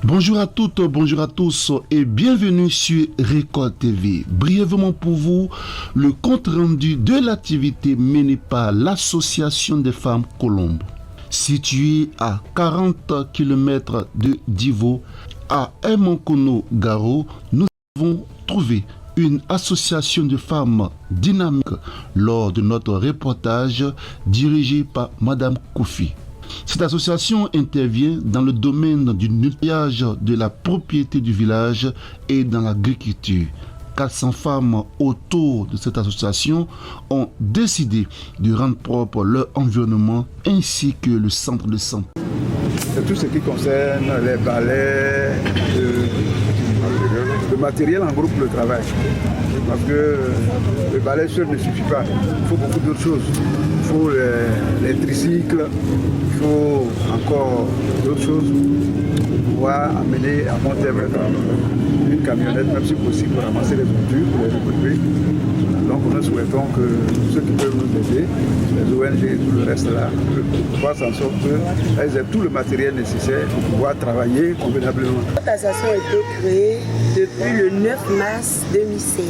Bonjour à toutes, bonjour à tous et bienvenue sur Récolte TV. Brièvement pour vous, le compte rendu de l'activité menée par l'Association des femmes Colombes. Située à 40 km de Divo, à Emankono-Garo, nous avons trouvé une association de femmes dynamique lors de notre reportage dirigé par Madame Koufi. Cette association intervient dans le domaine du nettoyage de la propriété du village et dans l'agriculture. 400 femmes autour de cette association ont décidé de rendre propre leur environnement ainsi que le centre de santé. C'est tout ce qui concerne les balais, le matériel en groupe pour le travail. Parce que le balai seul ne suffit pas, il faut beaucoup d'autres choses. Il faut les tricycles, il faut encore d'autres choses pour pouvoir amener à bon terme une camionnette, même si possible, pour ramasser les ordures, pour les regrouper. Donc nous souhaitons que ceux qui peuvent nous aider, les ONG et tout le reste là, fassent en sorte qu'elles aient tout le matériel nécessaire pour pouvoir travailler convenablement. Cette association a été créée depuis le 9 mars 2016.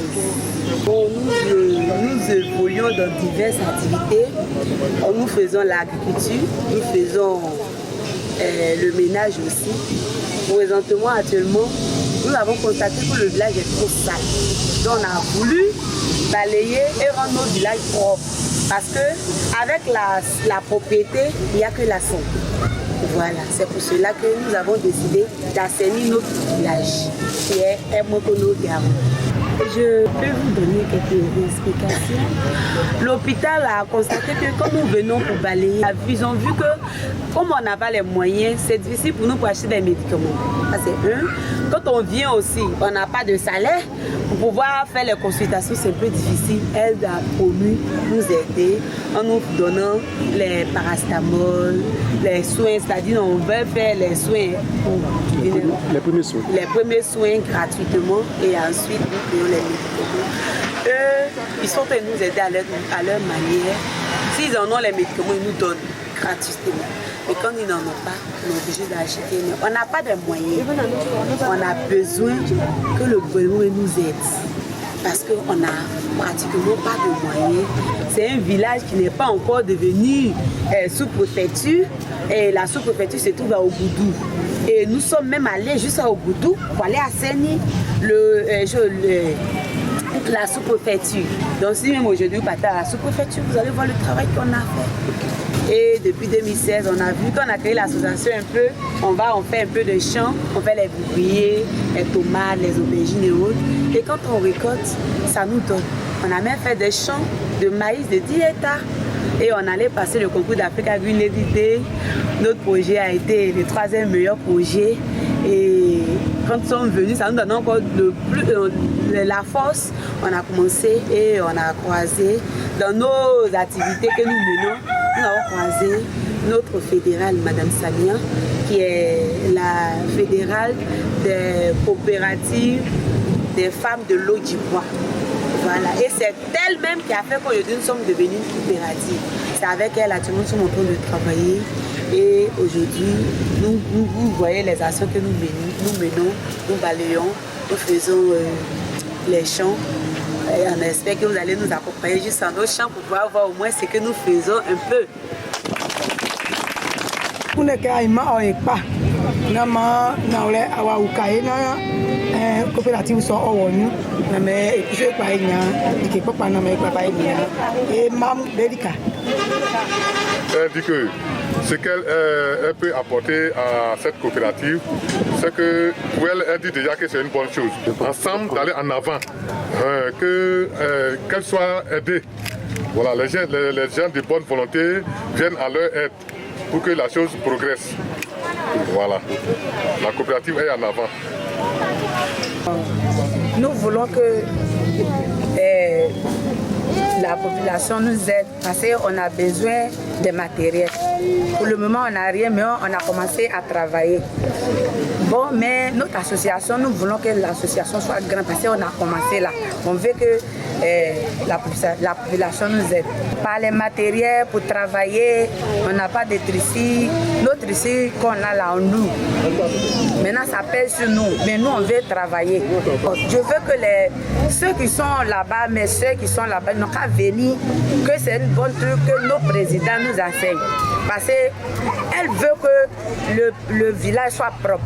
Bon, nous évoluons dans diverses activités. Nous faisons l'agriculture, nous faisons le ménage aussi. Présentement, actuellement, nous avons constaté que le village est trop sale. Donc on a voulu balayer et rendre nos villages propres. Parce qu'avec la propriété, il n'y a que la santé. Voilà, c'est pour cela que nous avons décidé d'assainir notre village, qui est Emankono-Garo. Je peux vous donner quelques explications. L'hôpital a constaté que quand nous venons pour balayer, ils ont vu que comme on n'a pas les moyens, c'est difficile pour nous pour acheter des médicaments. Ça c'est un. Quand on vient aussi, on n'a pas de salaire. Pour pouvoir faire les consultations, c'est un peu difficile. Elle a promu nous aider en nous donnant les paracétamol, les soins, c'est-à-dire on veut faire les soins pour Les premiers soins. Les premiers soins gratuitement et ensuite nous payons les médicaments. Eux, ils sont en train de nous aider à leur manière. S'ils en ont les médicaments, ils nous donnent gratuitement. Mais quand ils n'en ont pas, on est obligé d'acheter. On n'a pas de moyens. On a besoin que le gouvernement nous aide. Parce qu'on n'a pratiquement pas de moyens. C'est un village qui n'est pas encore devenu sous-préfecture. Et la sous-préfecture se trouve à Ogoudou. Et nous sommes même allés jusqu'à Ogoudou pour aller assainir la sous-préfecture. Donc si même aujourd'hui vous partez à la sous-préfecture, vous allez voir le travail qu'on a fait. Et depuis 2016, on a vu qu'on a créé l'association un peu, on fait un peu de champs, on fait les bouviers, les tomates, les aubergines et autres. Et quand on récolte, ça nous donne. On a même fait des champs de maïs de 10 hectares. Et on allait passer le concours d'Africa Green Lady Day. Notre projet a été le 3e meilleur projet. Et quand nous sommes venus, ça nous donne encore la force. On a commencé et on a croisé dans nos activités que nous menons. Nous avons croisé notre fédérale, Madame Samia, qui est la fédérale des coopératives des femmes de l'eau du bois. Voilà. Et c'est elle-même qui a fait qu'aujourd'hui nous sommes devenus une coopérative. C'est avec elle actuellement nous sommes en train de travailler. Et aujourd'hui, vous voyez les actions que nous menons, nous balayons, nous faisons les champs. Et on espère que vous allez nous accompagner juste dans nos champs pour pouvoir voir au moins ce que nous faisons un peu. Coopérative sont au mais je pas qui peut pas nommer pas et mam délicat. Elle dit que ce qu'elle peut apporter à cette coopérative, c'est que pour elle, elle dit déjà que c'est une bonne chose. Ensemble, d'aller en avant, qu'elle soit aidée. Voilà, les gens de bonne volonté viennent à leur aide pour que la chose progresse. Voilà, la coopérative est en avant. Nous voulons que la population nous aide parce qu'on a besoin de matériel. Pour le moment, on n'a rien, mais on a commencé à travailler. Bon, mais notre association, nous voulons que l'association soit grande parce qu'on a commencé là. On veut que la population nous aide. Par les matériels pour travailler, on n'a pas de trici. Notre trici qu'on a là, on loue. Maintenant, ça pèse sur nous, mais nous, on veut travailler. Je veux que ceux qui sont là-bas, mais ceux qui sont là-bas, n'ont qu'à venir, que c'est une bonne truc que nos présidents nous enseignent. Parce qu'elle veut que le village soit propre.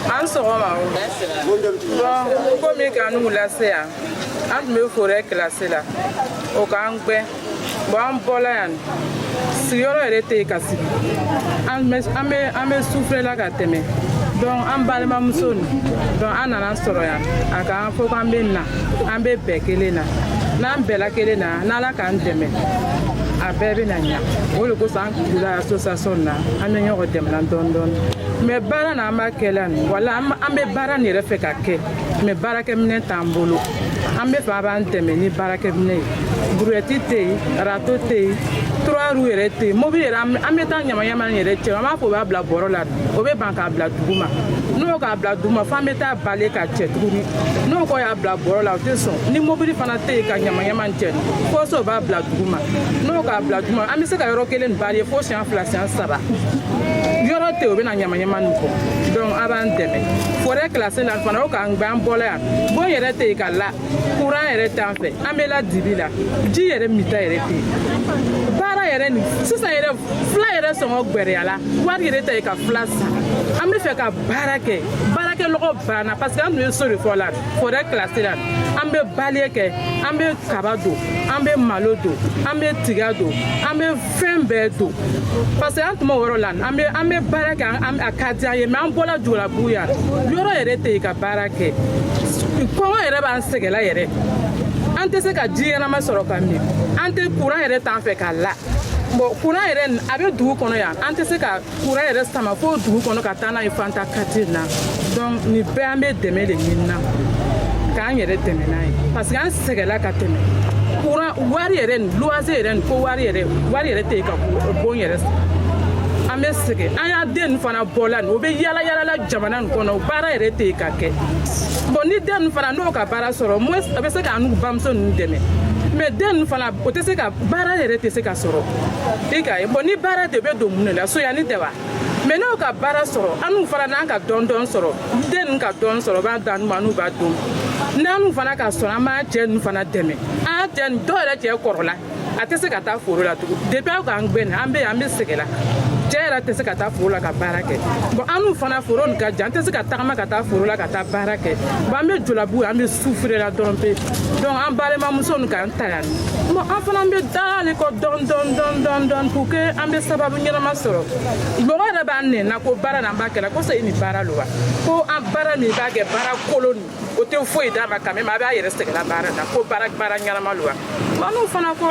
An sɔgɔma o. Bon, komi ka n'u lase yan, an tun bɛ forêt classée la, o k'an gbɛn. Bon, an bɔla yan, sigiyɔrɔ yɛrɛ tɛ yen ka sigi. An bɛ souffrir la ka tɛmɛ. Donc an balimamuso nin, donc an nana sɔrɔ yan, a k'an fɔ k'an bɛ na, an bɛ bɛn kelen na. N'an bɛnna kelen na, n'Ala k'an dɛmɛ, a bɛɛ bɛ na ɲa. O de kosɔn an kila association na, an bɛ ɲɔgɔn dɛmɛ na dɔɔni dɔɔni. Mais baara na an b'a kɛ la nin, wala an bɛ baara nin yɛrɛ fɛ ka kɛ, mais baarakɛminɛ t'an bolo. An bɛ fɛ a b'an dɛmɛ ni baarakɛminɛ ye. Brouette tɛ yen, râteau tɛ yen, 3 roues yɛrɛ tɛ yen. Mobili yɛrɛ an bɛ taa ɲaman yɛrɛ cɛ, an b'a fɔ o b'a bila bɔrɔ la, o bɛ ban k'a bila dugu ma. N'o k'a bila dugu ma, f'an bɛ taa bale ka cɛ tuguni. N'o ko y'a bila bɔrɔ la, o tɛ sɔn. Ni mobili fana tɛ yen ka ɲaman cɛ, fo so b'a bila dugu ma. N'o k'a bila dugu ma, an bɛ se ka yɔrɔ kelen bari fo siɲɛ 2 siɲɛ 3. Yɔrɔ tɛ o bɛ na ɲaman nin kɔ. Donc a b'an dɛmɛ. Forêt classée la fana o k'an gbɛ an bɔla yan. Bon yɛrɛ tɛ yen ka la, courant yɛrɛ t'an fɛ. An bɛ la dibi la, ji yɛrɛ mita yɛrɛ tɛ yen. Baara yɛrɛ nin sisan yɛrɛ fila yɛrɛ sɔngɔ gbɛrɛya la, wari yɛrɛ tɛ yen ka fila san. An bɛ fɛ ka baara kɛ, baarakɛlɔgɔ banna parce que an tun ye so de fɔ la, forêt classée la. An bɛ balier kɛ, an bɛ kaba don, an bɛ malo don, an bɛ tiga don, an bɛ fɛn bɛɛ don. Parce que an tun b'o yɔrɔ la, an bɛ baara kɛ a ka di an ye, mais an bɔla Jolabugu yan, yɔrɔ yɛrɛ tɛ yen ka baara kɛ. Kɔngɔ yɛrɛ b'an sɛgɛla yɛrɛ. An tɛ se ka ji ɲɛnama sɔrɔ ka min, an tɛ courant yɛrɛ t'an fɛ ka la. Bon, courant yɛrɛ a bɛ dugu kɔnɔ yan, an tɛ se ka courant yɛrɛ sama fo dugu kɔnɔ ka taa n'a ye Fanta quartier na. Donc nin bɛɛ an bɛ dɛmɛ de ɲini na, k'an yɛrɛ dɛmɛ n'a ye. Parce que an sɛgɛla ka tɛmɛ. Courant wari yɛrɛ nin, loyer yɛrɛ nin, ko wari yɛrɛ tɛ yen ka bon yɛrɛ san. An bɛ sɛgɛn, an y'a den ninnu fana bɔla nin, o bɛ yala jamana nin kɔnɔ, baara yɛrɛ tɛ yen ka kɛ. Bon, ni den ninnu fana n'o ka baara sɔrɔ, a bɛ se k'an n'u bamuso ninnu dɛmɛ. Mais den ninnu fana o tɛ se ka baara yɛrɛ tɛ se ka sɔrɔ. I ka ye, bon ni baara de bɛ don mun de la, soyanni tɛ wa? Mais n'o ka baara sɔrɔ, an n'u fana n'an ka dɔn sɔrɔ, den ninnu ka dɔn sɔrɔ, b'a dan n'u ma n'u b'a dun. N'an n'u fana ka sɔrɔ, an b'a cɛ ninnu fana dɛmɛ. An cɛ nin dɔw yɛrɛ cɛ kɔrɔla, a tɛ se ka taa foro la tugun. Depuis aw k'an gbɛn an bɛ yan, an bɛ sɛgɛn la. Cɛ yɛrɛ tɛ se ka taa foro la ka baara kɛ. Bon an n'u fana foro nin ka jan, an tɛ se ka tagama ka taa foro la ka taa baara kɛ. Bon an bɛ Jolabugu an bɛ souffrir la dɔrɔn pe. Donc an balimamuso nin k'an ta yan. Bon an fana bɛ da ale kɔ dɔɔni pour que an bɛ sababu ɲɛnama sɔrɔ. Mɔgɔ yɛrɛ b'an nɛna ko baara n'an b'a kɛ la ko c'est nin baara lo wa? Ko an baara nin b'a kɛ baara kolon nin, o tɛ foyi d'a ma quand même, a b'a yɛrɛ sɛgɛn la baara la ko baara ɲɛnama lo wa? Bon n'u fana ko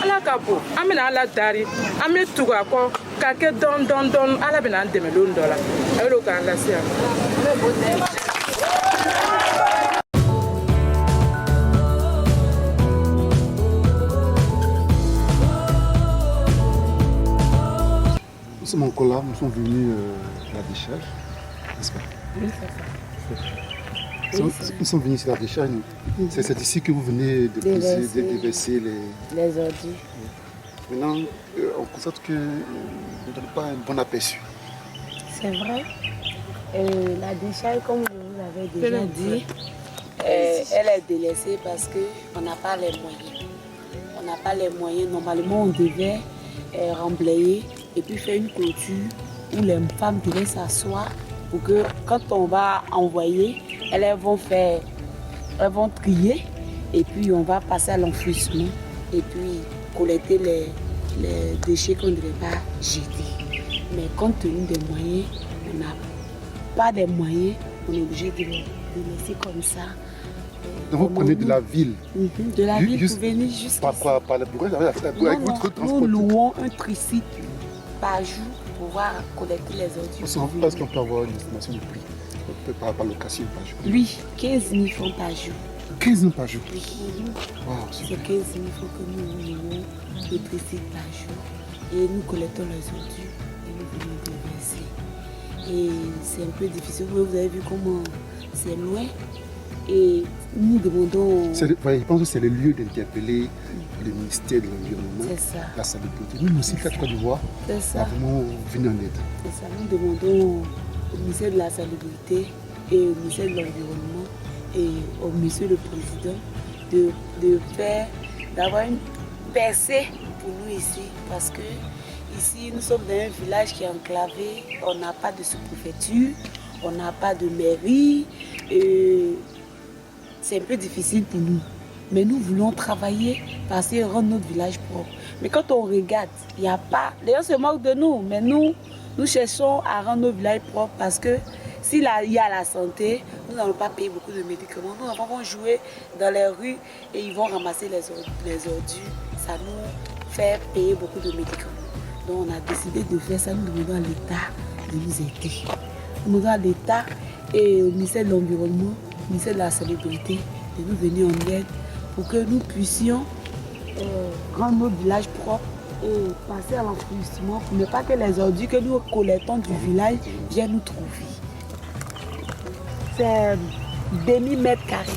Ala ka bon, an bɛna Ala dari, an bɛ tugu a kɔ. Ka kɛ dɔɔni Ala bɛna an dɛmɛ don dɔ la. A y'o k'an lase yan. Nous sommes encore là, nous sommes venus à la décharge, n'est-ce pas? Oui, c'est ça. Nous sommes venus sur la décharge. C'est ici que vous venez de déverser les ordures. Maintenant, on constate que ne donne pas un bon aperçu. C'est vrai. La décharge, comme je vous l'avais déjà dit, elle est délaissée parce qu'on n'a pas les moyens. On n'a pas les moyens. Normalement, on devait remblayer et puis faire une clôture où les femmes devaient s'asseoir pour que quand on va envoyer, elles vont trier et puis on va passer à l'enfouissement et puis collecter les déchets qu'on ne devait pas jeter. Mais compte tenu des moyens, on n'a pas des moyens, on est obligé de laisser comme ça. Donc vous prenez de la ville? De la ville pour venir jusqu'à... Par le bourreau, nous louons un tricycle par jour pour pouvoir collecter les ordures. Est-ce qu'on peut avoir une estimation de prix par location par jour? Oui, 15 000 francs par jour. 15 000 par jour? Oui. Wow, c'est 15 000 francs que nous louons le tricycle par jour. et nous collectons les ordures et nous venons déverser. Et c'est un peu difficile, vous avez vu comment c'est loin et nous demandons... Je pense que c'est le lieu d'interpeller le ministère de l'Environnement, la salubrité. Nous aussi, la Côte d'Ivoire, c'est ça. Vraiment venir en aide. C'est ça, nous demandons au ministère de la salubrité et au ministère de l'Environnement et au monsieur le président d'avoir une percée pour nous ici, parce que ici nous sommes dans un village qui est enclavé, on n'a pas de sous-préfecture, on n'a pas de mairie, et c'est un peu difficile pour nous. Mais nous voulons travailler parce que rendre notre village propre. Mais quand on regarde, il n'y a pas... Les gens se moquent de nous, mais nous cherchons à rendre notre village propre parce que s'il y a la santé, nous n'allons pas payer beaucoup de médicaments. Nos enfants vont jouer dans les rues et ils vont ramasser les ordures. Ça nous fait payer beaucoup de médicaments. Donc on a décidé de faire ça. Nous demandons à l'État de nous aider. Nous demandons à l'État et au ministère de l'Environnement, au ministère de la Salubrité, de nous venir en aide pour que nous puissions rendre notre village propre et passer à l'enfouissement pour ne pas que les ordures que nous collectons du village viennent nous trouver. C'est demi-mètre carré.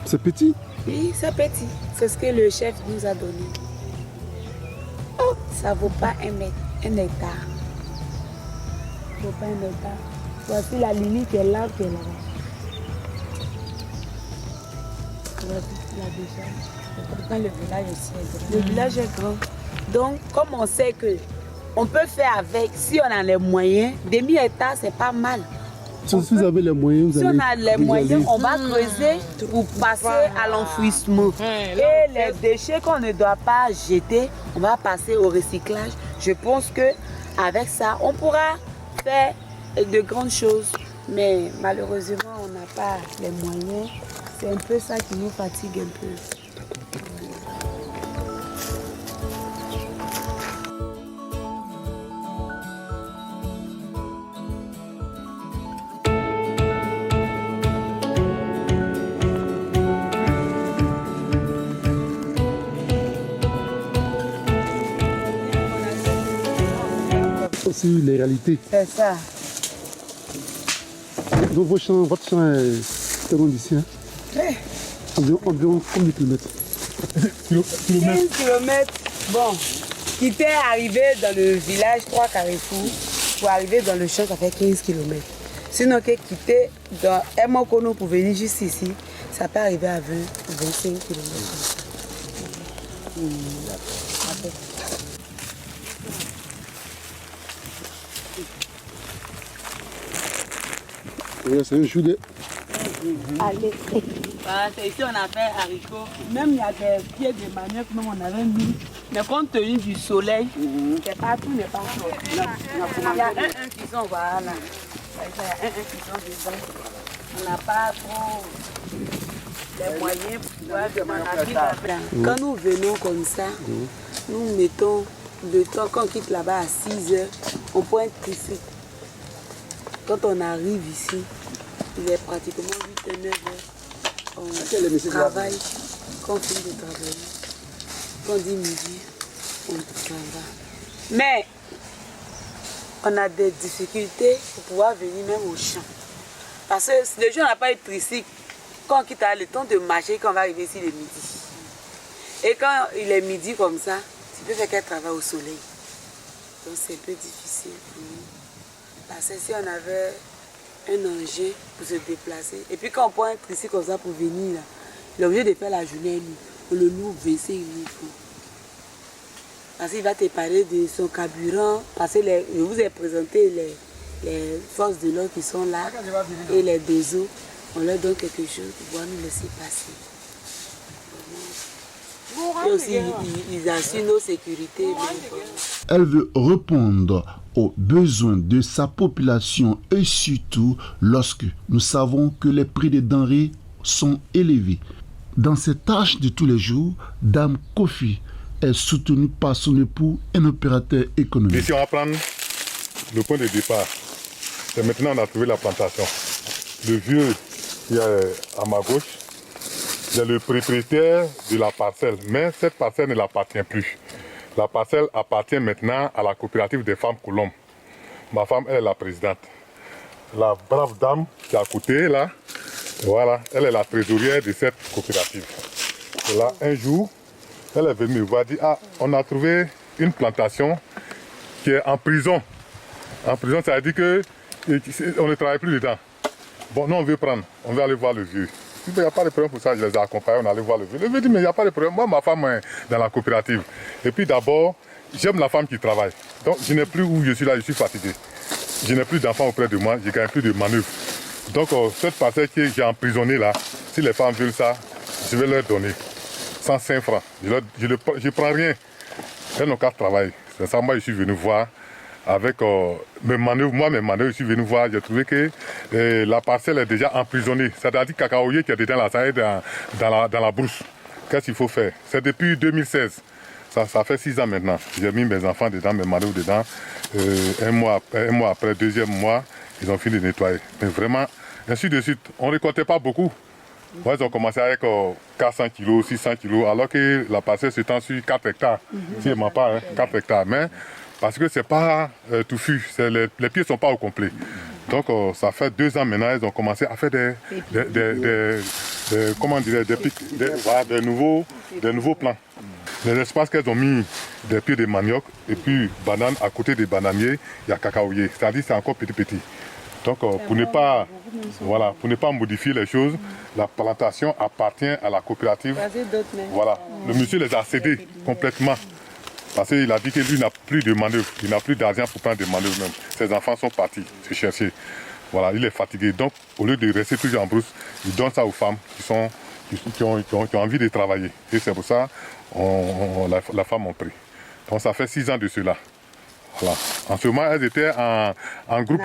C'est petit? Oui, c'est petit. C'est ce que le chef nous a donné. Oh, ça ne vaut pas un hectare. Ça ne vaut pas un hectare. Voici la limite qui est là, qui est là-bas. La décharge. Le village aussi est grand. Le village est grand. Donc, comme on sait que on peut faire avec, si on a les moyens, demi-hectare, c'est pas mal. Si vous avez les moyens, vous allez... Si on a les moyens, on va creuser pour passer à l'enfouissement. Et les déchets qu'on ne doit pas jeter, on va passer au recyclage. Je pense qu'avec ça, on pourra faire de grandes choses. Mais malheureusement, on n'a pas les moyens. C'est un peu ça qui nous fatigue un peu. C'est les réalités. C'est ça. Donc votre champ est loin d'ici. Hein? Ouais. Environ combien de kilomètres? 15 kilomètres. Bon, quitter arriver dans le village 3 carrefours pour arriver dans le champ, ça fait 15 kilomètres. Sinon, quitter dans Emokono pour venir juste ici, ça peut arriver à 20-25 kilomètres. C'est un jus de... Allez. Ici, on a fait haricots. Même il y a des pieds de manioc, même on avait mis. Mais compte tenu du soleil, c'est partout, n'est pas sorti. Il y a un qui sont, voilà. Il y a un qui sont dedans. On n'a pas trop les moyens pour pouvoir demander. Quand nous venons comme ça, nous mettons le temps, quand on quitte là-bas à 6 heures, on peut être tricé. Quand on arrive ici, il est pratiquement 8 9 heures. On travaille. Quand on finit de travailler, quand on dit midi, on travaille. Mais on a des difficultés pour pouvoir venir même au champ. Parce que le jour on n'a pas eu de tricycle, quand on quitte le temps de marcher, quand on va arriver ici le midi. Et quand il est midi comme ça, tu peux faire qu'un travail au soleil. Donc c'est un peu difficile pour nous. Parce que si on avait un engin pour se déplacer, et puis quand on prend un tricycle comme ça pour venir, là, il est obligé de faire la journée, on le loue 25 000 francs. Parce qu'il va te parler de son carburant, parce que je vous ai présenté les forces de l'ordre qui sont là, et les deux eaux, on leur donne quelque chose pour pouvoir nous laisser passer. Et aussi, ils assurent nos sécurités. Elle veut répondre aux besoins de sa population et surtout lorsque nous savons que les prix des denrées sont élevés. Dans ses tâches de tous les jours, Dame Kofi est soutenue par son époux, un opérateur économique. Ici, on va prendre le point de départ. Et maintenant, on a trouvé la plantation. Le vieux qui est à ma gauche, il est le propriétaire de la parcelle, mais cette parcelle ne l'appartient plus. La parcelle appartient maintenant à la coopérative des femmes Colombes. Ma femme, elle est la présidente. La brave dame qui est à côté, là, voilà, elle est la trésorière de cette coopérative. Et là, un jour, elle est venue me voir, dire, ah, on a trouvé une plantation qui est en prison. En prison, ça veut dire qu'on ne travaille plus dedans. Bon, nous, on veut prendre, on veut aller voir le vieux. Il n'y a pas de problème pour ça, je les ai accompagnés, on allait voir le vieux. Le vieux dit, mais il n'y a pas de problème. Moi, ma femme est dans la coopérative. Et puis d'abord, j'aime la femme qui travaille. Donc, je n'ai plus où je suis là, je suis fatigué. Je n'ai plus d'enfants auprès de moi, je ne gagne plus de manœuvres. Donc, cette parcelle que j'ai emprisonnée là, si les femmes veulent ça, je vais leur donner 105 francs. Je ne prends rien. Elles n'ont qu'à travailler. C'est ça, moi, je suis venu voir avec mes manœuvres. Moi, mes manœuvres, je suis venu voir, j'ai trouvé que la parcelle est déjà emprisonnée. C'est-à-dire cacaoyer qui est dedans là, ça est dans la brousse. Qu'est-ce qu'il faut faire? C'est depuis 2016. Ça fait 6 ans maintenant. J'ai mis mes enfants dedans, mes manœuvres dedans. Un mois après, deuxième mois, ils ont fini de nettoyer. Mais vraiment, ainsi de suite, on ne récoltait pas beaucoup. Ouais, ils ont commencé avec 400 kg, 600 kg, alors que la parcelle s'étend sur 4 hectares. Si je ne mens pas, hein, 4 hectares. Mais parce que ce n'est pas touffu, les pieds ne sont pas au complet. Donc ça fait 2 ans maintenant, ils ont commencé à faire des nouveaux plans. Les espaces qu'elles ont mis des pieds de manioc et puis bananes, à côté des bananiers, il y a cacaoyer. C'est-à-dire c'est encore petit. Donc pour ne pas modifier les choses, la plantation appartient à la coopérative. Voilà. Le monsieur les a cédés complètement. Parce qu'il a dit que lui n'a plus de manœuvre, il n'a plus d'argent pour prendre des manœuvres même. Ses enfants sont partis se chercher. Voilà, il est fatigué. Donc au lieu de rester toujours en brousse, il donne ça aux femmes qui ont envie de travailler. Et c'est pour ça que la femme a pris. Donc ça fait 6 ans de cela. Voilà. En ce moment, elles étaient en groupe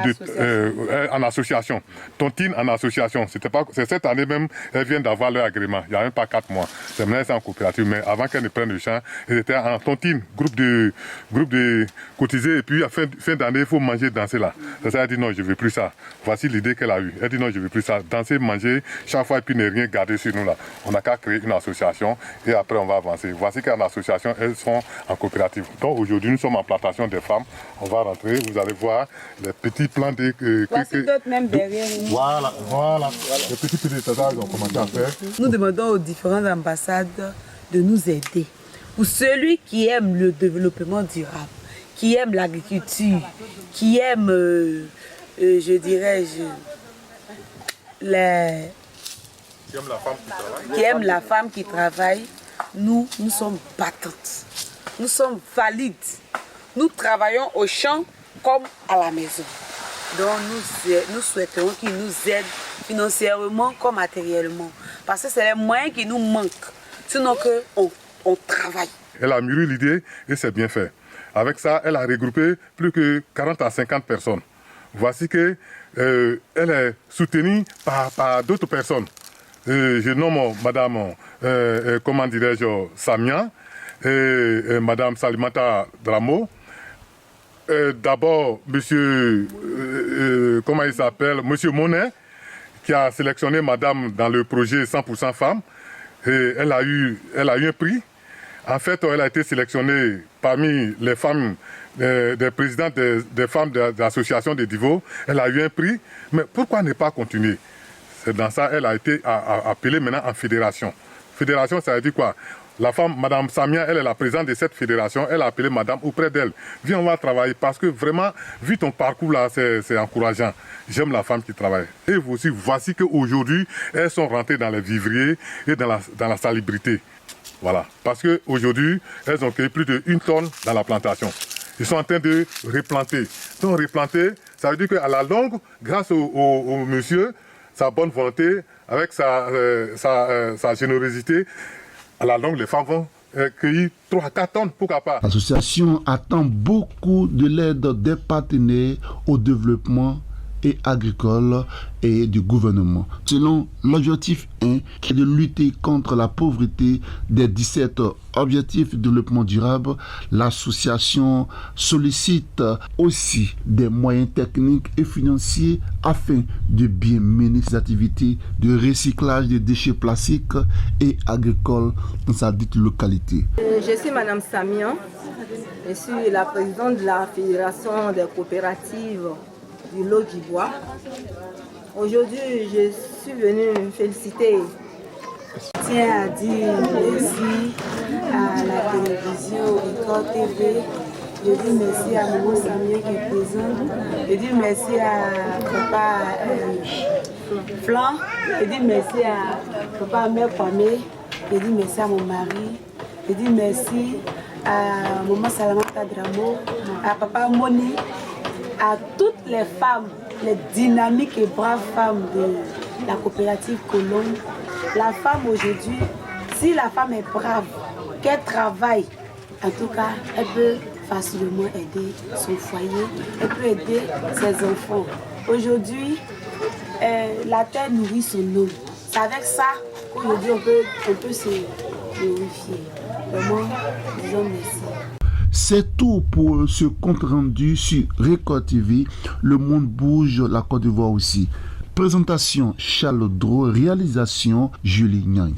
en association. Tontine en association. C'est cette année même, elles viennent d'avoir leur agrément. Il n'y a même pas 4 mois. C'est maintenant elles en coopérative. Mais avant qu'elles ne prennent le champ, elles étaient en tontine, groupe de cotisés. Et puis à fin d'année, il faut manger, danser là. C'est ça, elle dit non, je ne veux plus ça. Voici l'idée qu'elle a eue. Elle dit non, je ne veux plus ça. Danser, manger, chaque fois, et puis ne rien garder sur nous là. On n'a qu'à créer une association et après on va avancer. Voici qu'en association, elles sont en coopérative. Donc aujourd'hui, nous sommes en plantation des femmes. On va rentrer, vous allez voir les petits plans de... Voici d'autres même derrière nous. Voilà. Les petits pédétages ont commencé à faire. Nous demandons aux différentes ambassades de nous aider. Pour celui qui aime le développement durable, qui aime l'agriculture, qui aime, qui aime la femme qui travaille, nous sommes battantes. Nous sommes valides. Nous travaillons au champ comme à la maison. Donc nous souhaitons qu'ils nous aident financièrement comme matériellement. Parce que c'est les moyens qui nous manquent. Sinon on travaille. Elle a mûri l'idée et c'est bien fait. Avec ça, elle a regroupé plus que 40 à 50 personnes. Voici qu'elle est soutenue par d'autres personnes. Je nomme Madame, Samia et Madame Salimata Dramo. D'abord, monsieur, monsieur Monet, qui a sélectionné Madame dans le projet 100% femmes. Et elle a eu un prix. En fait, elle a été sélectionnée parmi les femmes, des présidentes des femmes de l'association des Divos. Elle a eu un prix. Mais pourquoi ne pas continuer? C'est dans ça qu'elle a été appelée maintenant en fédération. Fédération, ça veut dire quoi? La femme, Madame Samia, elle est la présidente de cette fédération. Elle a appelé Madame auprès d'elle. Viens, on va travailler. Parce que vraiment, vu ton parcours là, c'est encourageant. J'aime la femme qui travaille. Et vous aussi, voici qu'aujourd'hui, elles sont rentrées dans les vivriers et dans la salubrité. Voilà. Parce qu'aujourd'hui, elles ont cueilli plus d'1 tonne dans la plantation. Ils sont en train de replanter. Donc replanter, ça veut dire qu'à la longue, grâce au monsieur, sa bonne volonté, avec sa générosité, à la longue, les femmes vont cueillir 3 à 4 tonnes, pourquoi pas. L'association attend beaucoup de l'aide des partenaires au développement et agricole et du gouvernement. Selon l'objectif 1, qui est de lutter contre la pauvreté des 17 objectifs de développement durable, l'association sollicite aussi des moyens techniques et financiers afin de bien mener ses activités de recyclage des déchets plastiques et agricoles dans sa dite localité. Je suis Madame Samian, je suis la présidente de la Fédération des coopératives du Lot du Bois. Aujourd'hui, je suis venue féliciter. Je tiens à dire merci à la télévision Record TV. Je dis merci à Maman Samian qui est présente. Je dis merci à Papa Flan. Je dis merci à Papa Mère Kwame. Je dis merci à mon mari. Je dis merci à Maman Salamata Dramo, à Papa Moni, à toutes les femmes, les dynamiques et braves femmes de la coopérative Colombe. La femme aujourd'hui, si la femme est brave, qu'elle travaille, en tout cas, elle peut facilement aider son foyer, elle peut aider ses enfants. Aujourd'hui, la terre nourrit son homme. C'est avec ça qu'aujourd'hui on peut se glorifier. Vraiment, disons merci. C'est tout pour ce compte rendu sur Record TV. Le monde bouge, la Côte d'Ivoire aussi. Présentation Charles Dro, réalisation Julie Niang.